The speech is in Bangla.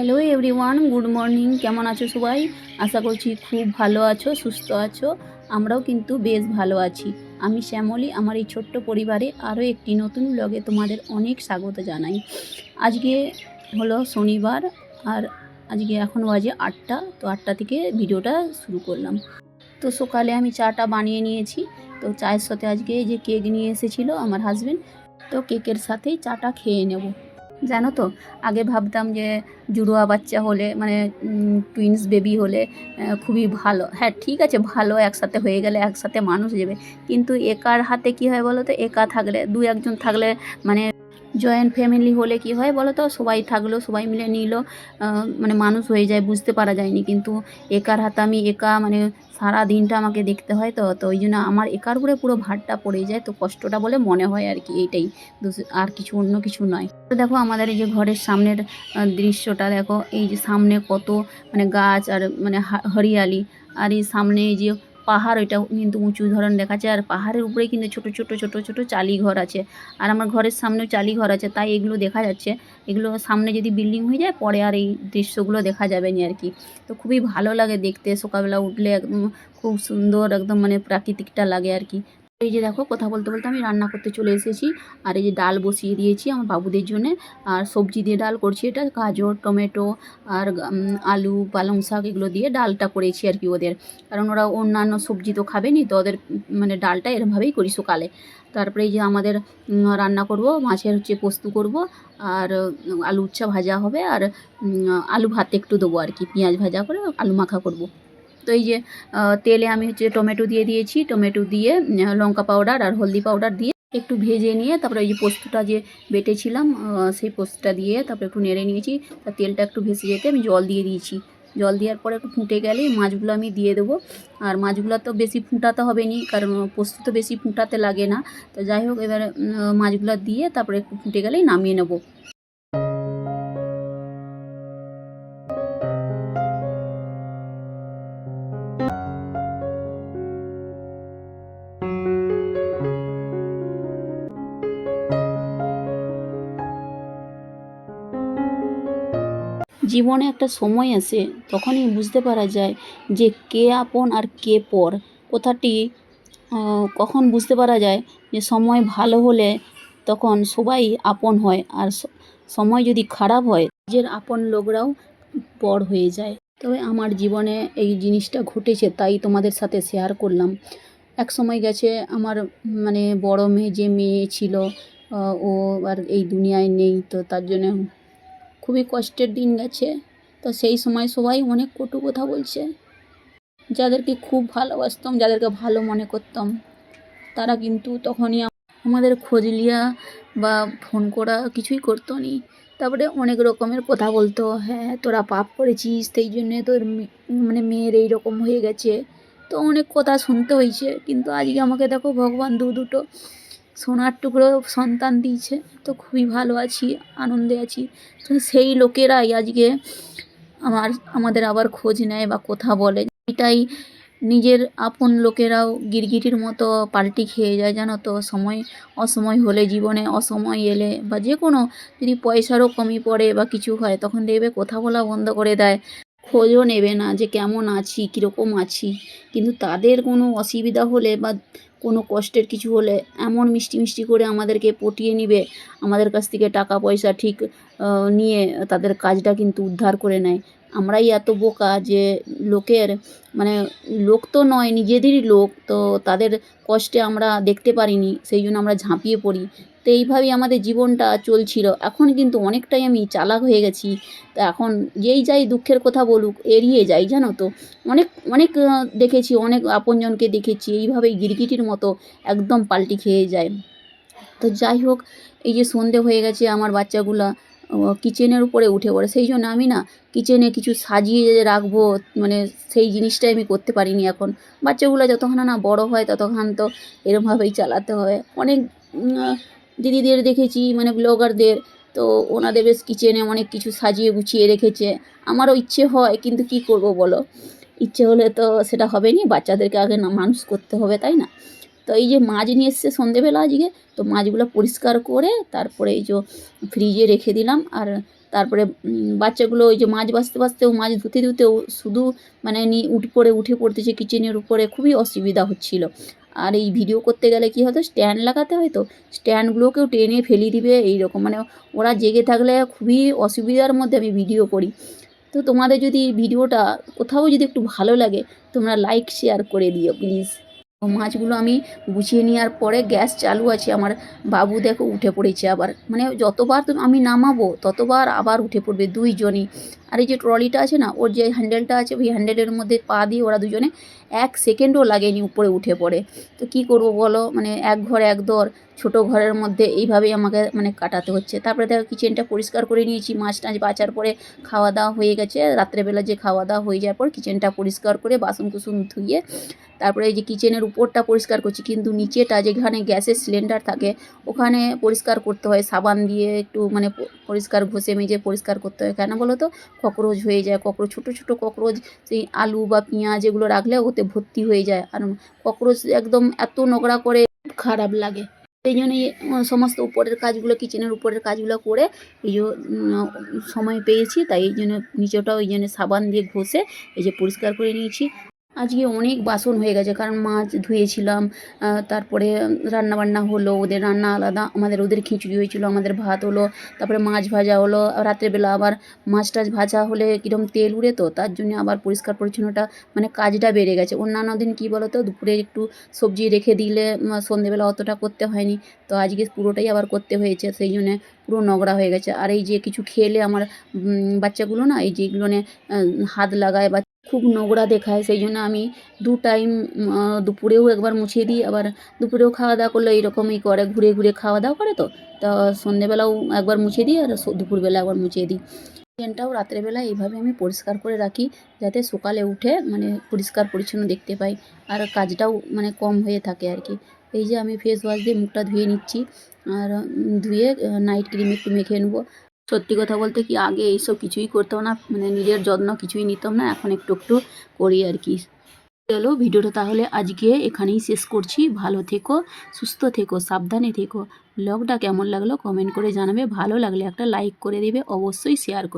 Hello everyone, good morning. কেমন আছো সবাই? আশা করছি খুব ভালো আছো, সুস্থ আছো। আমরাও কিন্তু বেশ ভালো আছি। আমি শ্যামলী, আমার এই ছোট্ট পরিবারে আরও একটি নতুন ব্লগে তোমাদের অনেক স্বাগত জানাই। আজকে হলো শনিবার, আর আজকে এখন বাজে 8টা। তো 8টা থেকে ভিডিওটা শুরু করলাম। তো সকালে আমি চাটা বানিয়ে নিয়েছি। তো চায়ের সাথে আজকে যে কেক নিয়ে এসেছিলো আমার হাজব্যান্ড, তো কেকের সাথেই চাটা খেয়ে নেব। জানো তো, আগে ভাবতাম যে জুড়োয়া বাচ্চা হলে মানে টুইন্স বেবি হলে খুবই ভালো। হ্যাঁ, ঠিক আছে, ভালো, একসাথে হয়ে গেলে একসাথে মানুষ যাবে। কিন্তু একার হাতে কি হয় বলো তো, একা থাকলে দু একজন থাকলে মানে জয়েন্ট ফ্যামিলি হলে কি হয় বলো তো, সবাই থাকলো, সবাই মিলে নিল, মানে মানুষ হয়ে যায়, বুঝতে পারা যায়নি। কিন্তু একার হাতে আমি একা মানে সারা দিনটা আমাকে দেখতে হয়, তো তো ওই জন্য আমার একার উপরে পুরো ভারটা পড়ে যায়। তো কষ্টটা বলে মনে হয় আর কি, এইটাই, আর কিছু অন্য কিছু নয়। তো দেখো আমাদের এই যে ঘরের সামনের দৃশ্যটা দেখো, এই যে সামনে কত মানে গাছ আর মানে হরিয়ালি, আর এই সামনে এই যে পাহাড়, ওইটা কিন্তু উঁচু ধরন দেখাচ্ছে, আর পাহাড়ের উপরে কিন্তু ছোট ছোট ছোট ছোট চালি ঘর আছে। আর আমার ঘরের সামনেও চালি ঘর আছে, তাই এগুলো দেখা যাচ্ছে। এগুলো সামনে যদি বিল্ডিং হয়ে যায় পরে আর এই দৃশ্যগুলো দেখা যাবে না আর কি। তো খুবই ভালো লাগে দেখতে, সকালবেলা উঠলে একদম খুব সুন্দর, একদম মানে প্রাকৃতিকটা লাগে আর কি। এই যে দেখো, কথা বলতে বলতে আমি রান্না করতে চলে এসেছি। আর এই যে ডাল বসিয়ে দিয়েছি আমার বাবুদের জন্যে। আর সবজি দিয়ে ডাল করছি, এটা গাজর, টমেটো আর আলু, পালং শাক এগুলো দিয়ে ডালটা করেছি আর কি ওদের। কারণ ওরা অন্যান্য সবজি তো খাবে নি, তো ওদের মানে ডালটা এরমভাবেই করি সকালে। তারপরে এই যে আমাদের রান্না করব, মাছের হচ্ছে পোস্ত করব, আর আলু উচ্ছা ভাজা হবে, আর আলু ভাত একটু দেবো আর কি, পেঁয়াজ ভাজা করে আলু মাখা করব। তো এই যে তেলে আমি হচ্ছে টমেটো দিয়ে দিয়েছি, টমেটো দিয়ে লঙ্কা পাউডার আর হলদি পাউডার দিয়ে একটু ভেজে নিয়ে তারপরে ওই যে পোস্তটা যে বেটেছিলাম সেই পোস্তটা দিয়ে তারপরে একটু নেড়ে নিয়েছি। তা তেলটা একটু ভেসে যেতে আমি জল দিয়ে দিয়েছি। জল দেওয়ার পরে একটু ফুটে গেলেই মাছগুলো আমি দিয়ে দেবো। আর মাছগুলো তো বেশি ফুটাতে হবে নি, কারণ পোস্ত তো বেশি ফুটাতে লাগে না। তো যাই হোক, এবার মাছগুলো দিয়ে তারপরে একটু ফুটে গেলেই নামিয়ে নেবো। জীবনে একটা সময় আসে, তখনই বুঝতে পারা যায় যে কে আপন আর কে পর। কথাটি কখন বুঝতে পারা যায় যে সময় ভালো হলে তখন সবাই আপন হয়, আর সময় যদি খারাপ হয় নিজের আপন লোকরাও পর হয়ে যায়। তবে আমার জীবনে এই জিনিসটা ঘটেছে, তাই তোমাদের সাথে শেয়ার করলাম। এক সময় গেছে আমার মানে বড় মেয়ে, যে মেয়ে ছিল ও আর এই দুনিয়ায় নেই। তো তার জন্য খুবই কষ্টের দিন গেছে। তো সেই সময় সবাই অনেক কটু কথা বলছে। যাদেরকে খুব ভালোবাসতাম, যাদেরকে ভালো মনে করতাম, তারা কিন্তু তখনই আমাদের খোঁজ লিয়া বা ফোন করা কিছুই করতো নি। তারপরে অনেক রকমের কথা বলতো, হ্যাঁ তোরা পাপ করেছিস, সেই জন্যে তোর মানে মেয়ের এই রকম হয়ে গেছে। তো অনেক কথা শুনতে হয়েছে। কিন্তু আজকে আমাকে দেখো, ভগবান দুটো সোনার টুকরো সন্তান দিয়েছে। তো খুবই ভালো আছি, আনন্দে আছি। তো সেই লোকেরাই আজকে আমাদের আবার খোঁজ নেয় বা কথা বলে। এটাই, নিজের আপন লোকেরাও গিরগিটির মতো পাল্টি খেয়ে যায়, জানো তো। অসময় হলে, জীবনে অসময় এলে বা যে কোনো যদি পয়সারও কমি পড়ে বা কিছু হয়, তখন দেখবে কথা বলা বন্ধ করে দেয়, খোঁজও নেবে না যে কেমন আছি, কীরকম আছি। কিন্তু তাদের কোনো অসুবিধা হলে বা কোনো কষ্টের কিছু হলে এমন মিষ্টি মিষ্টি করে আমাদেরকে পটিয়ে নিবে, আমাদের কাছ থেকে টাকা পয়সা ঠিক নিয়ে তাদের কাজটা কিন্তু উদ্ধার করে নেয়। আমরাই এত বোকা যে লোকের মানে লোক তো নয়, নিজেদেরই লোক, তো তাদের কষ্টে আমরা দেখতে পারিনি, সেই জন্য আমরা ঝাঁপিয়ে পড়ি। তো এইভাবেই আমাদের জীবনটা চলছিল। এখন কিন্তু অনেকটাই আমি চালাক হয়ে গেছি। তো এখন যেই যাই দুঃখের কথা বলুক এড়িয়ে যাই, জানো তো। অনেক অনেক দেখেছি, অনেক আপনজনকে দেখেছি এইভাবেই গিরগিটির মতো একদম পাল্টি খেয়ে যায়। তো যাই হোক, এই যে সন্ধে হয়ে গেছে, আমার বাচ্চাগুলা কিচেনের উপরে উঠে পড়ে। সেই জন্য আমি না কিচেনে কিছু সাজিয়ে যে রাখবো, মানে সেই জিনিসটাই আমি করতে পারিনি এখন। বাচ্চাগুলো যতক্ষণ না বড় হয় ততক্ষণ তো এরমভাবেই চালাতে হয়। অনেক দিদিদের দেখেছি মানে ব্লগারদের, তো ওনাদের বেশ কিচেনে অনেক কিছু সাজিয়ে গুছিয়ে রেখেছে। আমারও ইচ্ছে হয়, কিন্তু কি করব বলো, ইচ্ছে হলে তো সেটা হবে নি, বাচ্চাদেরকে আগে না মানুষ করতে হবে, তাই না। তো এই যে মাছ নিয়ে এসছে সন্ধেবেলা আজকে, তো মাছগুলো পরিষ্কার করে তারপরে এই যে ফ্রিজে রেখে দিলাম। আর তারপরে বাচ্চাগুলো ওই যে মাছ ভাজতেও মাছ ধুতেও শুধু মানে উঠে পড়তেছে কিচেনের উপরে, খুবই অসুবিধা হচ্ছিল। আর এই ভিডিও করতে গেলে কী হতো, স্ট্যান্ড লাগাতে হয় তো, স্ট্যান্ডগুলোকেও টেনে ফেলে দিবে এইরকম, মানে ওরা জেগে থাকলে খুবই অসুবিধার মধ্যে আমি ভিডিও করি। তো তোমাদের যদি ভিডিওটা কোথাও যদি একটু ভালো লাগে, তোমরা লাইক শেয়ার করে দিও প্লিজ। মাছগুলো আমি গুছিয়ে নেওয়ার পরে গ্যাস চালু আছে, আমার বাবু দেখো উঠে পড়েছে আবার, মানে যতবার আমি নামাবো ততবার আবার উঠে পড়বে দুইজনই। আর এই যে ট্রলিটা আছে না, ওর যে হ্যান্ডেলটা আছে, ওই হ্যান্ডেলের মধ্যে পা দিয়ে ওরা দুজনে 1 সেকেন্ডও লাগেনি উপরে উঠে পড়ে। তো কি করব বলো, মানে এক ঘর এক দর, ছোটো ঘরের মধ্যে এইভাবেই আমাকে মানে কাটাতে হচ্ছে। তারপরে দেখো কিচেনটা পরিষ্কার করে নিয়েছি, মাছ টাছ বাছার পরে খাওয়া দাওয়া হয়ে গেছে, রাত্রেবেলা যে খাওয়া দাওয়া হয়ে যাওয়ার পর কিচেনটা পরিষ্কার করে বাসন কুসন ধুয়ে তারপরে এই যে কিচেনের উপরটা পরিষ্কার করছি, কিন্তু নিচেটা যেখানে গ্যাসের সিলিন্ডার থাকে ওখানে পরিষ্কার করতে হয় সাবান দিয়ে, একটু মানে পরিষ্কার ঘষে মেজে পরিষ্কার করতে হয়। কেন বলো তো, ককরোচ হয়ে যায়, ছোটো ছোটো ককরোচ, সেই আলু বা পেঁয়াজ এগুলো রাখলে ওতে ভর্তি হয়ে যায়। আর ককরোচ একদম এত নোংরা করে, খুব খারাপ লাগে। সেই জন্যই সমস্ত উপরের কাজগুলো, কিচেনের উপরের কাজগুলো করে এই যে সময় পেয়েছি, তাই এই জন্য নিচেটাও ওই জন্য সাবান দিয়ে ঘষে এই যে পরিষ্কার করে নিয়েছি। আজকে অনেক বাসন হয়ে গেছে, কারণ মাছ ধুয়েছিলাম, তারপরে রান্নাবান্না হলো, ওদের রান্না আলাদা, ওদের খিচুড়ি হয়েছিল, আমাদের ভাত হলো, তারপরে মাছ ভাজা হলো। রাত্রেবেলা আবার মাছ টাছ ভাজা হলে কীরকম তেল উড়ে, তো তার জন্য আবার পরিষ্কার পরিচ্ছন্নতা মানে কাজটা বেড়ে গেছে। অন্যান্য দিন কী বলো তো, দুপুরে একটু সবজি রেখে দিলে সন্ধেবেলা অতটা করতে হয়নি, তো আজকে পুরোটাই আবার করতে হয়েছে, সেই জন্যে পুরো নোংরা হয়ে গেছে। আর এই যে কিছু খেলে আমার বাচ্চাগুলো না, এই যেগুলো হাত লাগায় বা খুব নোংরা দেখায়, সেই জন্য আমি 2 টাইম দুপুরেও একবার মুছিয়ে দিই, আবার দুপুরেও খাওয়া দাওয়া করলে এইরকমই করে, ঘুরে ঘুরে খাওয়া দাওয়া করে, তো সন্ধেবেলাও একবার মুছে দিই আর দুপুরবেলা একবার মুছিয়ে দিই। কিচেনটাও রাত্রেবেলা এইভাবে আমি পরিষ্কার করে রাখি, যাতে সকালে উঠে মানে পরিষ্কার পরিচ্ছন্ন দেখতে পাই, আর কাজটাও মানে কম হয়ে থাকে আর কি। এই যে আমি ফেস ওয়াশ দিয়ে মুখটা ধুয়ে নিচ্ছি, আর ধুয়ে নাইট ক্রিম একটু মেখে নেবো। সত্যি কথা বলতে কি, আগে এইসব কিছুই করতাম না, মানে নিজের যত্ন কিছুই নিতাম না, এখন একটু একটু করি আর কি। চলো ভিডিওটা তাহলে আজকে এখানেই শেষ করছি। ভালো থেকো, সুস্থ থেকো, সাবধানে থেকো। ব্লগটা কেমন লাগলো কমেন্ট করে জানাবে, ভালো লাগলে একটা লাইক করে দেবে, অবশ্যই শেয়ার করবে।